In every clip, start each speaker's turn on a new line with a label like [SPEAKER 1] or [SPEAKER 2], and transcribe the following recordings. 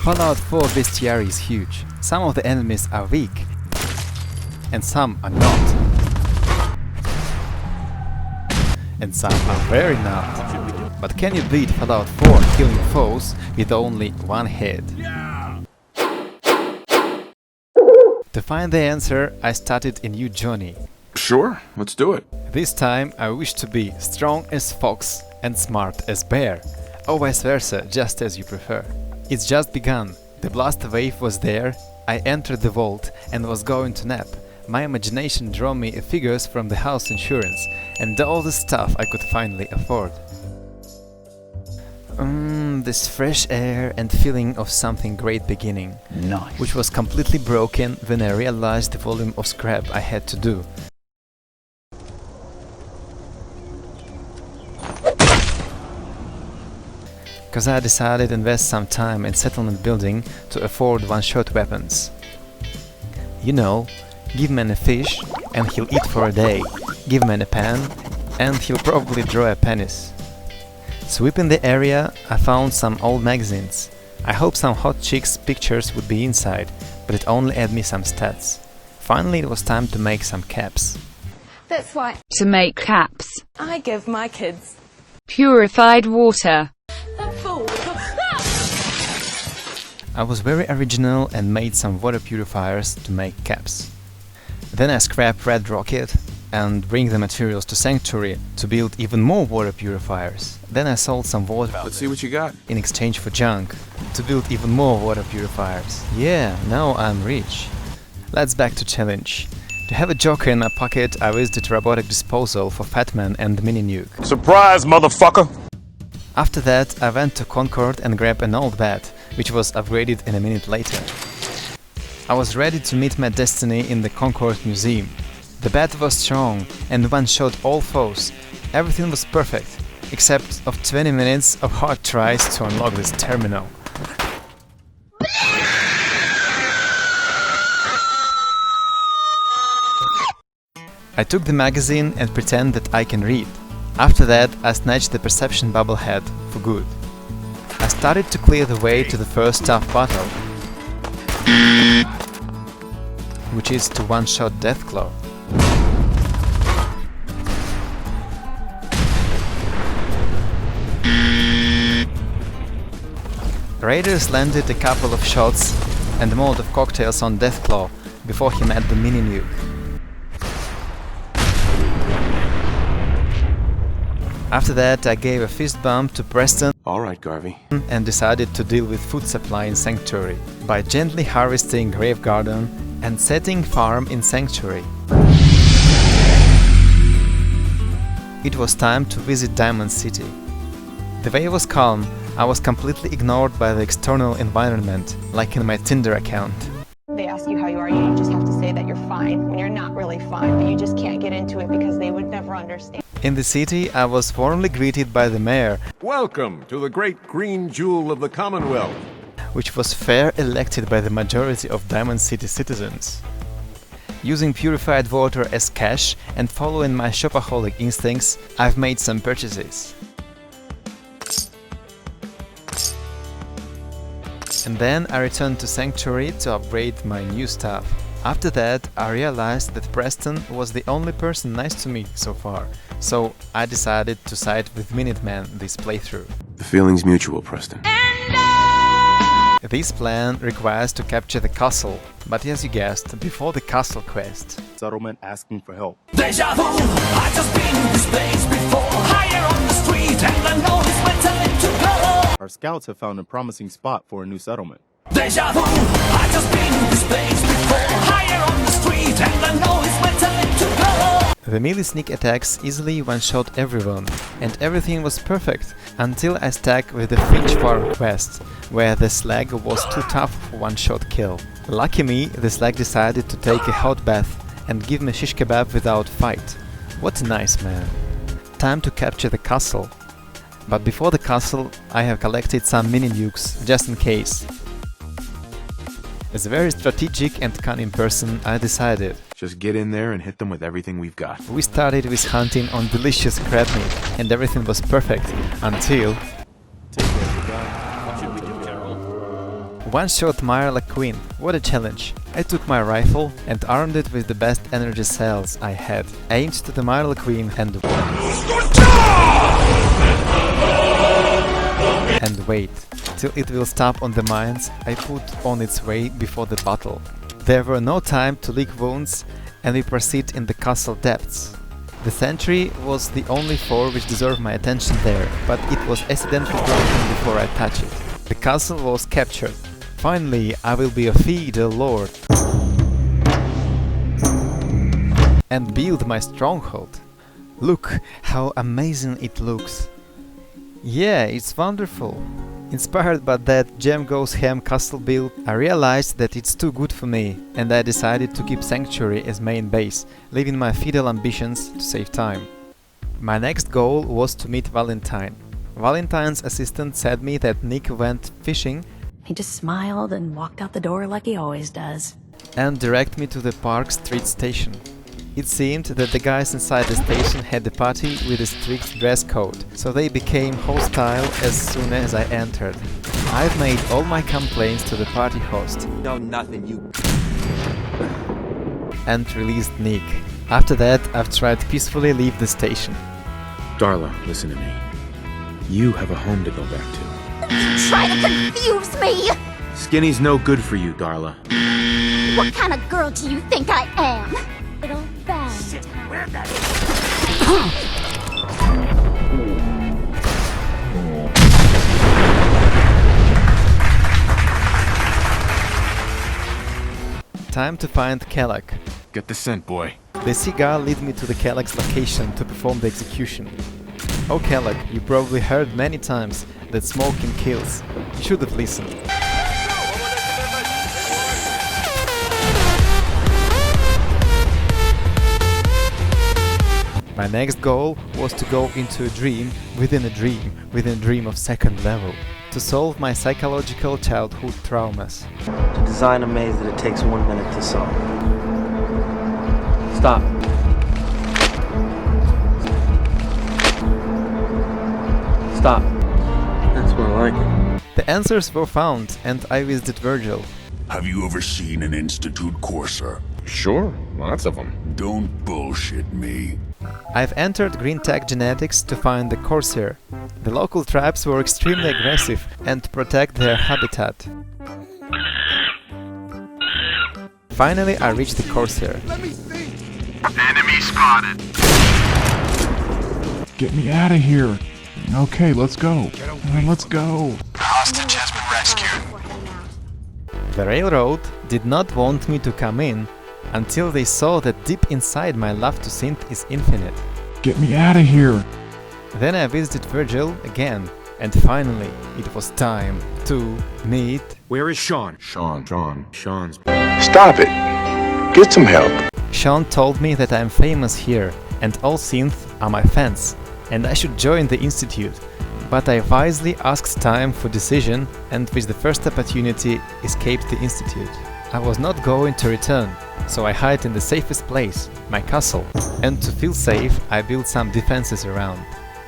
[SPEAKER 1] Fallout 4 bestiary is huge. Some of the enemies are weak, and some are not. And some are very not. But can you beat Fallout 4 killing foes with only one hit? To find the answer, I started a new journey.
[SPEAKER 2] Sure, let's do it.
[SPEAKER 1] This time I wish to be strong as fox and smart as bear, or vice versa, just as you prefer. It's just begun. The blast wave was there, I entered the vault and was going to nap. My imagination drew me figures from the house insurance and all the stuff I could finally afford. This fresh air and feeling of something great beginning.
[SPEAKER 3] Nice.
[SPEAKER 1] Which was completely broken when I realized the volume of scrap I had to do. Cause I decided to invest some time in settlement building to afford one-shot weapons. You know, give man a fish and he'll eat for a day, give man a pan and he'll probably draw a penis. Sweeping the area, I found some old magazines. I hoped some hot chicks' pictures would be inside, but it only added me some stats. Finally it was time to make some caps.
[SPEAKER 4] That's why
[SPEAKER 5] To make caps,
[SPEAKER 4] I give my kids
[SPEAKER 5] purified water.
[SPEAKER 4] that fool.
[SPEAKER 1] I was very original and made some water purifiers to make caps. Then I scrapped Red Rocket and bring the materials to Sanctuary to build even more water purifiers. Then I sold some water
[SPEAKER 2] Let's see what you got.
[SPEAKER 1] in exchange for junk to build even more water purifiers. Yeah, now I'm rich. Let's back to challenge. To have a joker in my pocket, I visited robotic disposal for Fatman and Mini Nuke.
[SPEAKER 2] Surprise, motherfucker!
[SPEAKER 1] After that, I went to Concord and grabbed an old bat, which was upgraded in a minute later. I was ready to meet my destiny in the Concord Museum. The bat was strong and one-shot all foes. Everything was perfect, except of 20 minutes of hard tries to unlock this terminal. I took the magazine and pretend that I can read. After that, I snatched the perception bubble head for good. I started to clear the way to the first tough battle, which is to one-shot Deathclaw. Raiders landed a couple of shots and Molotov cocktails on Deathclaw before he met the Mini Nuke. After that, I gave a fist bump to Preston
[SPEAKER 2] Alright, Garvey.
[SPEAKER 1] and decided to deal with food supply in Sanctuary by gently harvesting Grave Garden and setting farm in Sanctuary. It was time to visit Diamond City. The way was calm. I was completely ignored by the external environment, like in my Tinder account.
[SPEAKER 6] They ask you how you are, you just have to say that you're fine when you're not really fine, but you just can't get into it because they would never understand.
[SPEAKER 1] In the city, I was warmly greeted by the mayor,
[SPEAKER 7] Welcome to the great green jewel of the Commonwealth.
[SPEAKER 1] which was fair elected by the majority of Diamond City citizens. Using purified water as cash and following my shopaholic instincts, I've made some purchases. And then I returned to Sanctuary to upgrade my new stuff. After that, I realized that Preston was the only person nice to me so far, so I decided to side with Minuteman this playthrough.
[SPEAKER 2] The feeling's mutual, Preston.
[SPEAKER 1] This plan requires to capture the castle, but as you guessed, before the castle quest.
[SPEAKER 8] Settlement asking for help.
[SPEAKER 9] Deja vu, I've just been in this place before. Higher on the street and I know it's my time to go.
[SPEAKER 8] Our scouts have found a promising spot for a new settlement.
[SPEAKER 9] Deja vu, I've just been in this place before. Higher on the street and I know it's my time to go.
[SPEAKER 1] The melee sneak attacks easily one-shot everyone, and everything was perfect until I stuck with the Finch Farm quest, where the slag was too tough for one-shot kill. Lucky me, the slag decided to take a hot bath and give me shish kebab without fight. What a nice man. Time to capture the castle. But before the castle, I have collected some mini nukes, just in case. As a very strategic and cunning person, I decided.
[SPEAKER 2] Just get in there and hit them with everything we've got.
[SPEAKER 1] We started with hunting on delicious crab meat, and everything was perfect, until... One-shot Marla Queen, what a challenge! I took my rifle and armed it with the best energy cells I had, aimed to the Marla Queen and wait till it will stop on the mines I put on its way before the battle. There were no time to lick wounds and we proceed in the castle depths. The sentry was the only foe which deserved my attention there, but it was accidentally broken before I touched it. The castle was captured. Finally, I will be a feudal lord and build my stronghold. Look how amazing it looks. Yeah, it's wonderful. Inspired by that Gem Goes Ham castle build, I realized that it's too good for me and I decided to keep Sanctuary as main base, leaving my feudal ambitions to save time. My next goal was to meet Valentine. Valentine's assistant said me that Nick went fishing.
[SPEAKER 3] He just smiled and walked out the door like he always does.
[SPEAKER 1] And direct me to the Park Street station. It seemed that the guys inside the station had a party with a strict dress code, so they became hostile as soon as I entered. I've made all my complaints to the party host.
[SPEAKER 10] No, nothing, you...
[SPEAKER 1] And released Nick. After that, I've tried to peacefully leave the station.
[SPEAKER 2] Darla, listen to me. You have a home to go back to.
[SPEAKER 11] Try to confuse me!
[SPEAKER 2] Skinny's no good for you, Darla.
[SPEAKER 11] What kind of girl do you think I am? Little bad. Shit, where'd that
[SPEAKER 1] Time to find Kellock.
[SPEAKER 2] Get the scent, boy.
[SPEAKER 1] The cigar led me to the Kellock's location to perform the execution. Oh Kellock, you probably heard many times that smoking kills. You should have listened. My next goal was to go into a dream within a dream of second level, to solve my psychological childhood traumas.
[SPEAKER 10] To design a maze that it takes 1 minute to solve. Stop. Stop. That's more like it.
[SPEAKER 1] The answers were found and I visited Virgil.
[SPEAKER 12] Have you ever seen an Institute courser?
[SPEAKER 7] Sure, lots of them.
[SPEAKER 12] Don't bullshit me.
[SPEAKER 1] I've entered Green Tech Genetics to find the Corsair. The local tribes were extremely aggressive and to protect their habitat. Finally, I reached the Corsair.
[SPEAKER 12] Enemy spotted.
[SPEAKER 13] Get me out of here. Okay, let's go. Let's go.
[SPEAKER 12] Hostage has been rescued.
[SPEAKER 1] The railroad did not want me to come in until they saw that deep inside my love to synth is infinite.
[SPEAKER 13] Get me out of here.
[SPEAKER 1] Then I visited Virgil again, and finally it was time to meet...
[SPEAKER 2] Where is Sean?
[SPEAKER 7] Sean's.
[SPEAKER 12] Stop it. Get some help.
[SPEAKER 1] Sean told me that I am famous here, and all synths are my fans, and I should join the institute. But I wisely asked time for decision, and with the first opportunity escaped the institute. I was not going to return, so I hid in the safest place, my castle, and to feel safe I built some defenses around.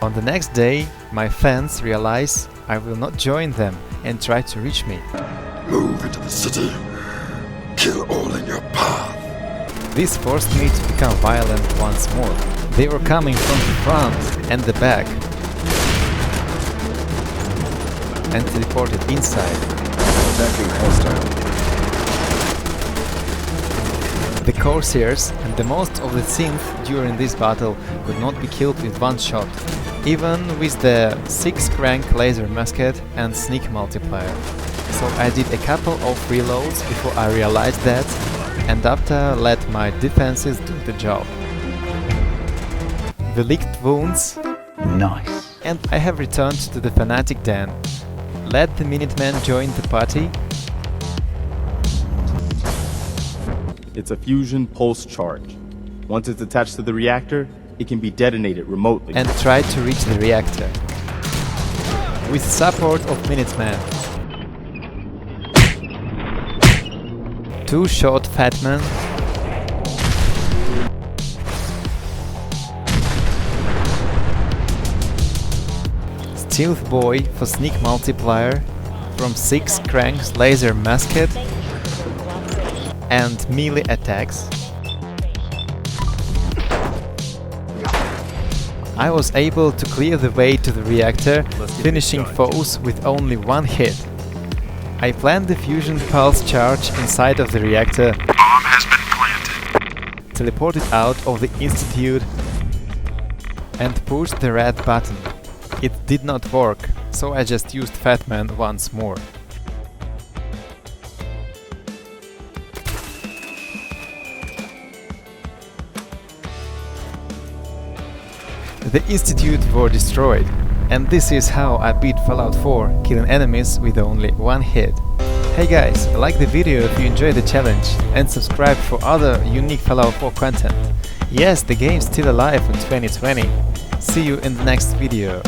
[SPEAKER 1] On the next day, my fans realize I will not join them and try to reach me.
[SPEAKER 12] Move into the city. Kill all in your path.
[SPEAKER 1] This forced me to become violent once more. They were coming from the front and the back and teleported inside.
[SPEAKER 7] Attacking hostile.
[SPEAKER 1] The Corsairs and the most of the synth during this battle could not be killed with one shot, even with the 6-crank laser musket and sneak multiplier. So I did a couple of reloads before I realized that, and after let my defenses do the job. The licked wounds.
[SPEAKER 10] Nice.
[SPEAKER 1] And I have returned to the Fanatic Den. Let the Minutemen join the party.
[SPEAKER 8] It's a fusion pulse charge. Once it's attached to the reactor, it can be detonated remotely.
[SPEAKER 1] And try to reach the reactor. With support of Minutemen. 2 short fat men. Stealth boy for sneak multiplier. from 6 cranks, laser musket and melee attacks, I was able to clear the way to the reactor, finishing foes with only one hit. I planned the fusion pulse charge inside of the reactor, teleported out of the institute and pushed the red button. It did not work, so I just used Fat Man once more. The institute were destroyed, and this is how I beat Fallout 4, killing enemies with only one hit. Hey guys, like the video if you enjoyed the challenge, and subscribe for other unique Fallout 4 content. Yes, the game's still alive in 2020. See you in the next video.